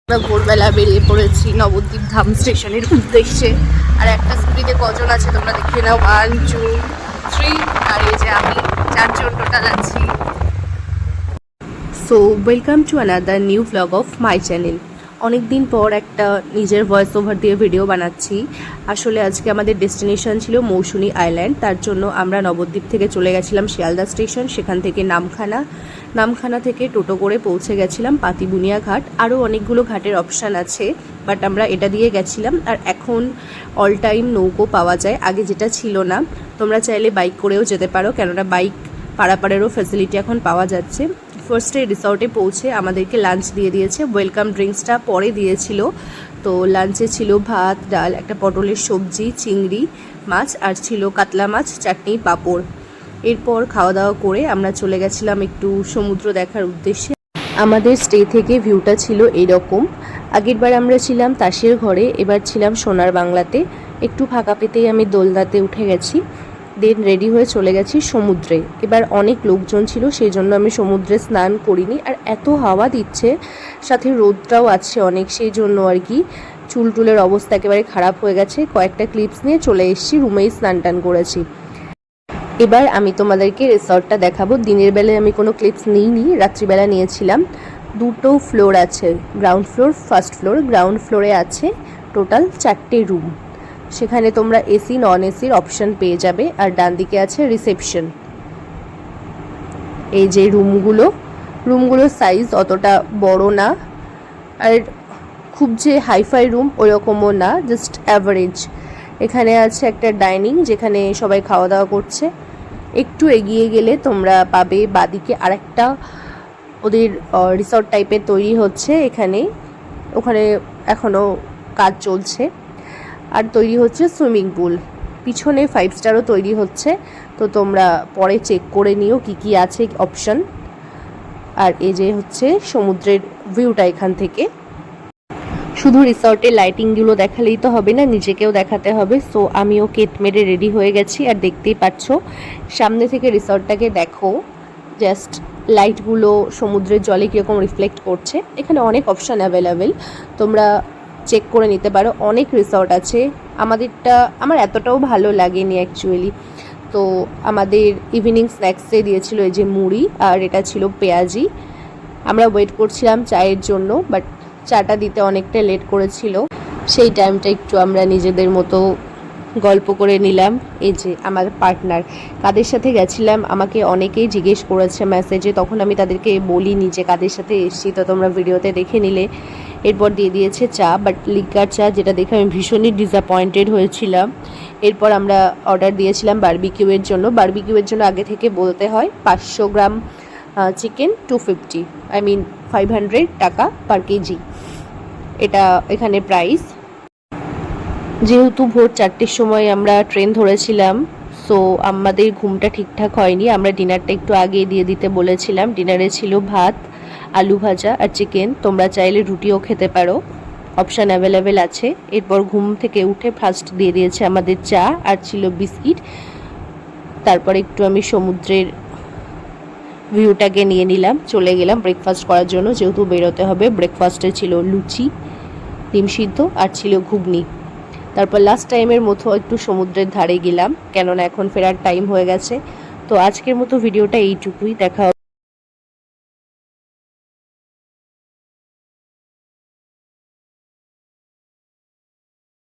আমরা ভোরবেলা বেরিয়ে পড়েছি নবদ্বীপ ধাম স্টেশনের উদ্দেশ্যে। আর একটা স্কুটিতে কজন আছে তোমরা দেখে নাও, 1 2 3, আর এই যে আমি, 4 জন টোটাল আছি। So welcome to another new vlog of my channel. অনেক দিন পর একটা নিজের ভয়েস ওভার দিয়ে ভিডিও বানাচ্ছি। আসলে আজকে আমাদের ডেস্টিনেশন ছিল মৌসুনী আইল্যান্ড। তার জন্য আমরা নবদ্বীপ থেকে চলে গেছিলাম শিয়ালদা স্টেশন, সেখান থেকে নামখানা থেকে টোটো করে পৌঁছে গেছিলাম পাতিবুনিয়া ঘাট। আরও অনেকগুলো ঘাটের অপশান আছে, বাট আমরা এটা দিয়ে গেছিলাম। আর এখন অল টাইম নৌকো পাওয়া যায়, আগে যেটা ছিল না। তোমরা চাইলে বাইক করেও যেতে পারো, কেননা বাইক পারাপারেরও ফ্যাসিলিটি এখন পাওয়া যাচ্ছে। ফার্স্টে রিসর্টে পৌঁছে আমাদেরকে লাঞ্চ দিয়ে দিয়েছে, ওয়েলকাম ড্রিঙ্কসটা পরে দিয়েছিল। তো লাঞ্চে ছিল ভাত, ডাল, একটা পটলের সবজি, চিংড়ি মাছ, আর ছিল কাতলা মাছ, চাটনি, পাঁপড়। এরপর খাওয়া দাওয়া করে আমরা চলে গেছিলাম একটু সমুদ্র দেখার উদ্দেশ্যে। আমাদের স্টে থেকে ভিউটা ছিল এইরকম। আগের বার আমরা ছিলাম তাসের ঘরে, এবার ছিলাম সোনার বাংলাতে। একটু ফাঁকা পেতেই আমি দোলনাতে উঠে গেছি, দেন রেডি হয়ে চলে গেছি সমুদ্রে। এবার অনেক লোকজন ছিল, সেই জন্য আমি সমুদ্রে স্নান করিনি। আর এত হাওয়া দিচ্ছে, সাথে রোদটাও আছে অনেক, সেই জন্য আর কি চুলের অবস্থা একেবারে খারাপ হয়ে গেছে। কয়েকটা ক্লিপস নিয়ে চলে এসেছি, রুমেই স্নান টান করেছি। এবার আমি তোমাদেরকে রিসর্টটা দেখাবো। দিনের বেলায় আমি কোনো ক্লিপস নিইনি, রাত্রিবেলা নিয়েছিলাম। দুটো ফ্লোর আছে, ground floor, first floor. Ground ফ্লোরে আছে টোটাল 4টে রুম। সেখানে তোমরা এসি নন এসির অপশান পেয়ে যাবে। আর ডান দিকে আছে রিসেপশন। এই যে রুমগুলোর সাইজ অতটা বড় না, আর খুব যে হাইফাই রুম ওরকমও না, জাস্ট অ্যাভারেজ। এখানে আছে একটা ডাইনিং, যেখানে সবাই খাওয়া দাওয়া করছে। একটু এগিয়ে গেলে তোমরা পাবে বাদিকে আরেকটা ওদের রিসর্ট টাইপের তৈরি হচ্ছে ওখানে এখনও কাজ চলছে। আর তৈরি হচ্ছে সুইমিং পুল, পিছনে 5 স্টারও তৈরি হচ্ছে। তো তোমরা পরে চেক করে নিও কি কি আছে অপশান। আর এই যে হচ্ছে সমুদ্রের ভিউটা এখান থেকে। শুধু রিসর্টের লাইটিংগুলো দেখালেই তো হবে না, নিজেকেও দেখাতে হবে। সো আমিও কেট মেরে রেডি হয়ে গেছি। আর দেখতেই পাচ্ছ সামনে থেকে রিসর্টটাকে দেখো, জাস্ট লাইটগুলো সমুদ্রের জলে কীরকম রিফ্লেক্ট করছে। এখানে অনেক অপশান অ্যাভেলেবেল, তোমরা চেক করে নিতে পারো। অনেক রিসর্ট আছে, আমার এতটাও ভালো লাগেনি অ্যাকচুয়ালি। তো আমাদের ইভিনিং স্ন্যাক্সে দিয়েছিল এই যে মুড়ি, আর এটা ছিল পেঁয়াজি। আমরা ওয়েট করছিলাম চায়ের জন্য, বাট চাটা দিতে অনেকটা লেট করেছিল। সেই টাইমটা একটু আমরা নিজেদের মতো গল্প করে নিলাম। এই যে আমার পার্টনার, কাদের সাথে গেছিলাম আমাকে অনেকেই জিজ্ঞেস করেছে মেসেজে, তখন আমি তাদেরকে বলিনি যে কাদের সাথে এসেছি, তো তোমরা ভিডিওতে দেখে নিলে। এরপর দিয়ে দিয়েছে চা, বাট লিকার চা, যেটা দেখে আমি ভীষণই ডিসঅ্যাপয়েন্টেড হয়েছিলাম। এরপর আমরা অর্ডার দিয়েছিলাম বারবিকিউয়ের জন্য আগে থেকে বলতে হয়। 500 গ্রাম চিকেন 250, 500 টাকা পার কেজি, এটা এখানে প্রাইস। যেহেতু ভোর 4টের সময় আমরা ট্রেন ধরেছিলাম, সো আমাদের ঘুমটা ঠিকঠাক হয়নি। আমরা ডিনারটা একটু আগে দিয়ে দিতে বলেছিলাম। ডিনারে ছিল ভাত, আলু ভাজা আর চিকেন। তোমরা চাইলে রুটিও খেতে পারো, অপশান অ্যাভেলেবেল আছে। এরপর ঘুম থেকে উঠে ফার্স্ট দিয়ে দিয়েছে আমাদের চা, আর ছিল বিস্কিট। তারপর একটু আমি সমুদ্রের ভিউটাকে নিয়ে নিলাম, চলে গেলাম ব্রেকফাস্ট করার জন্য, যেহেতু বেরোতে হবে। ব্রেকফাস্টে ছিল লুচি, ডিম সিদ্ধ, আর ছিল ঘুগনি। তারপর লাস্ট টাইমের মতো একটু সমুদ্রের ধারে গেলাম, কেননা এখন ফেরার টাইম হয়ে গেছে। তো আজকের মতো ভিডিওটা এইটুকুই, দেখা